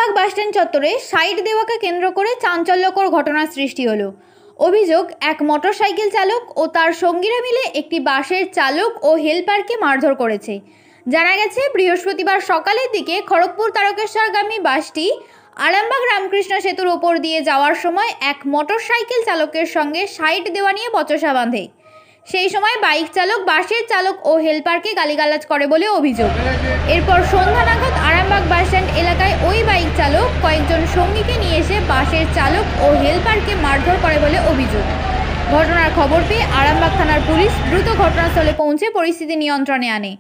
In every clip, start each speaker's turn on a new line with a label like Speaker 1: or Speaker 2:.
Speaker 1: Arambagh bus stand চত্বরে side দেওয়াকে কেন্দ্র করে চাঞ্চল্যকর ঘটনার সৃষ্টি হলো। অভিযোগ, এক মোটরসাইকেল চালক ও তার সঙ্গীরা মিলে একটি বাসের চালক ও হেলপারকে মারধর করেছে। জানা গেছে, বৃহস্পতিবার সকালের দিকে খড়গপুর তারকেশ্বরগামী বাসটি আরামবাগ রামকৃষ্ণ সেতুর ওপর দিয়ে যাওয়ার সময় এক মোটরসাইকেল চালকের সঙ্গে সাইড দেওয়া নিয়ে বচসা বাঁধে। সেই সময় বাইক চালক বাসের চালক ও হেলপারকে গালিগালাজ করে বলে অভিযোগ। এরপর সন্ধ্যা নাগাদ আরামবাগ বাসস্ট্যান্ড এলাকায় ওই বাইক চালক কয়েকজন সঙ্গীকে নিয়ে এসে বাসের চালক ও হেলপারকে মারধর করে বলে অভিযোগ। ঘটনার খবর পেয়ে আরামবাগ থানার পুলিশ দ্রুত ঘটনাস্থলে পৌঁছে পরিস্থিতি নিয়ন্ত্রণে আনে।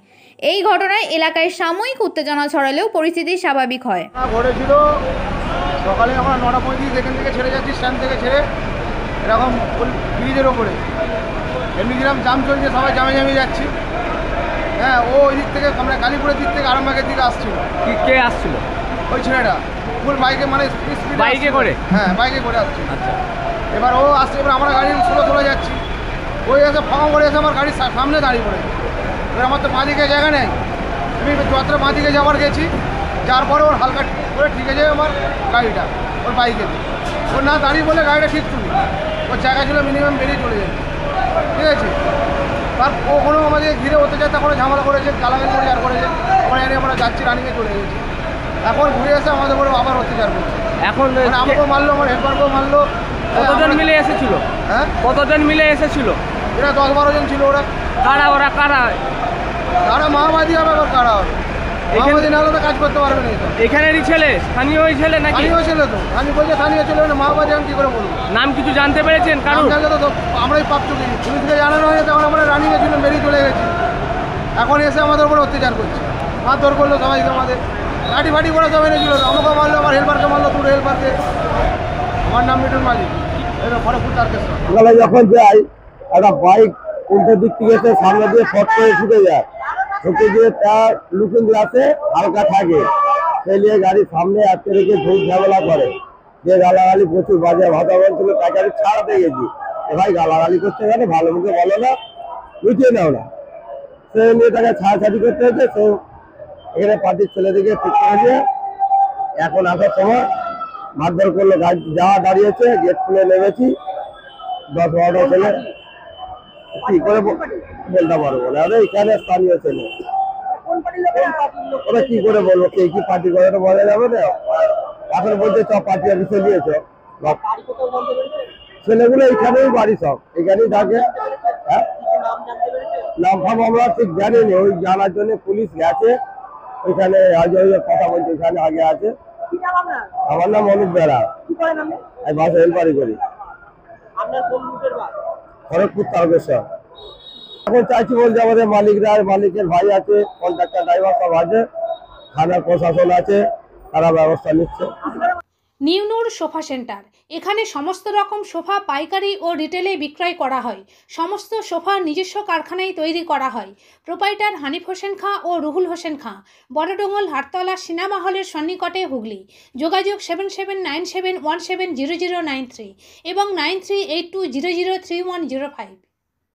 Speaker 1: এই ঘটনায় এলাকায় সাময়িক উত্তেজনা ছড়ালেও পরিস্থিতি স্বাভাবিক হয়।
Speaker 2: ঘটেছিল সকালে আমরা 9:35 এখান থেকে ছেড়ে যাচ্ছি, স্ট্যান্ড থেকে ছেড়ে এরকম ব্রিজের ওপরে এমনি যেরকম জাম চলছে, সবাই জামে যাচ্ছি। হ্যাঁ, ও ওই দিক থেকে আমরা কালীপুরের দিক থেকে আরামবাগের দিকে আসছিল।
Speaker 3: কে আসছিল?
Speaker 2: ওই ছেলেটা ফুল বাইকে, মানে স্পিড
Speaker 3: বাইকে করে।
Speaker 2: হ্যাঁ, বাইকে করে আসছে।
Speaker 3: আচ্ছা,
Speaker 2: এবার ও আসছে, এবার আমরা গাড়ি চলে যাচ্ছি। ওই এসে ফাঁকা করে এসে আমার গাড়ির সামনে দাঁড়িয়ে পড়েছে। এবার আমার তো বাঁ দিকে জায়গা নেই, আমি যতটা বাঁ দিকে যাওয়ার গেছি, যার পরে ওর হালকা করে ঠিক আছে আমার গাড়িটা, ওর বাইকে ওর না দাঁড়িয়ে বলে গাড়িটা ঠিক তুলি, ওর জায়গা ছিল মিনিমাম বেরিয়ে চলে যায়। ঠিক আছে, তার ও কোনো আমাদের ঘিরে হতে যায়, তখন ঝামেলা করেছে, গালাগালি করে আর করেছে। আমরা এনে আমরা যাচ্ছি, রানিংয়ে চলে গেছি। এখন ঘুরে এসে আমাদের উপরে আবার অত্যাচার করছে।
Speaker 3: এখন
Speaker 2: মানে আমাকেও মারলো, আমার হেল্পারকেও মারলো।
Speaker 3: কতজন মিলে এসেছিল?
Speaker 2: হ্যাঁ,
Speaker 3: কতজন মিলে এসেছিল?
Speaker 2: এরা 10-12 জন ছিল।
Speaker 3: ওরা কারা?
Speaker 2: তারা মাওবাদী হবে, আবার কারা হবে? মাওবাদী না হলে তো কাজ করতে পারবে না।
Speaker 3: এখানেরই ছেলে, স্থানীয় ছেলে নাকি?
Speaker 2: স্থানীয় ছেলে তো, আমি বলছি স্থানীয় ছেলে না, মাওবাদী আমি কী করে বলবো?
Speaker 3: নাম কিছু জানতে পেরেছেন? কারণ
Speaker 2: জানলে তো আমরাই পাপ চুকি, পুলিশকে জানানো হয়েছে, তখন আমরা রানিংয়ে ছিলাম, বেরিয়ে চলে গেছি। এখন এসে আমাদের উপরে অত্যাচার করছে, মারধর করলো সবাইকে, আমাদের লাঠি ফাটি করে সব এনেছিল। আমাকে মারলো, আমার হেল্পারকে মারলো, দুটো হেল্পারকে। আমার নাম মিটুন মালিক, খড়গপুর তারকেশ্বর।
Speaker 4: সকালে যখন যাই, একটা বাইক উল্টো দিক থেকে এসে সামনে দিয়ে ফট করে ছুটে যায়, ছুটে গিয়ে তার লুকিং গ্লাসে হালকা থাকে, সে নিয়ে গাড়ির সামনে আটকে রেখে ধূপ ঝামেলা করে। যে গালাগালি প্রচুর বাজে ভাতা বলছিল, তাকে আমি ছাড়াতে গেছি, ভাই গালাগালি করতে গেলে ভালো মুখে বলো না, লুকিয়ে নাও না। সে নিয়ে তাকে ছাড়াছাড়ি করতে হয়েছে। সে এখানে পার্টির ছেলেদিকে ঠিক করেছে। এখন আসার সময় মারধর করলো, গাড়ি যাওয়া দাঁড়িয়েছে, গেট খুলে নেমেছি, 10-12টা ছেলে। কি করে বলতে পারবো না, আরে এখানে স্থানীয় ছেলে, ওরা কি করে বলবো কে কি পার্টি করে, তো বলা যাবে না। এখন বলছে সব পার্টি অফিসে দিয়েছ, ছেলেগুলো এখানেই বাড়ি, সব এখানেই থাকে। হ্যাঁ, নাম ফাম আমরা ঠিক জানিনি, ওই জানার জন্য পুলিশ গেছে ওইখানে, আজ কথা বলছে, এখানে আগে আছে। আমার নাম অনুপ বেড়া, আমি বাসে হেল্পারি করি, খড়গপুর তারকেশ্বর। এখন চাইছি বলছে আমাদের মালিকরা, মালিকের ভাই আছে, কন্ট্রাক্টর ড্রাইভার সব আছে, থানার প্রশাসন আছে, তারা ব্যবস্থা নিচ্ছে।
Speaker 5: নিউ নূর সোফা সেন্টার, এখানে সমস্ত রকম সোফা পাইকারি ও রিটেলে বিক্রয় করা হয়। সমস্ত সোফা নিজস্ব কারখানায় তৈরি করা হয়। প্রোপাইটার হানিফ হোসেন খাঁ ও রুহুল হোসেন খাঁ, বড়ডোঙ্গল হাটতলা সিনেমা হলের সন্নিকটে, হুগলি। যোগাযোগ 7797170093 এবং 9382003105।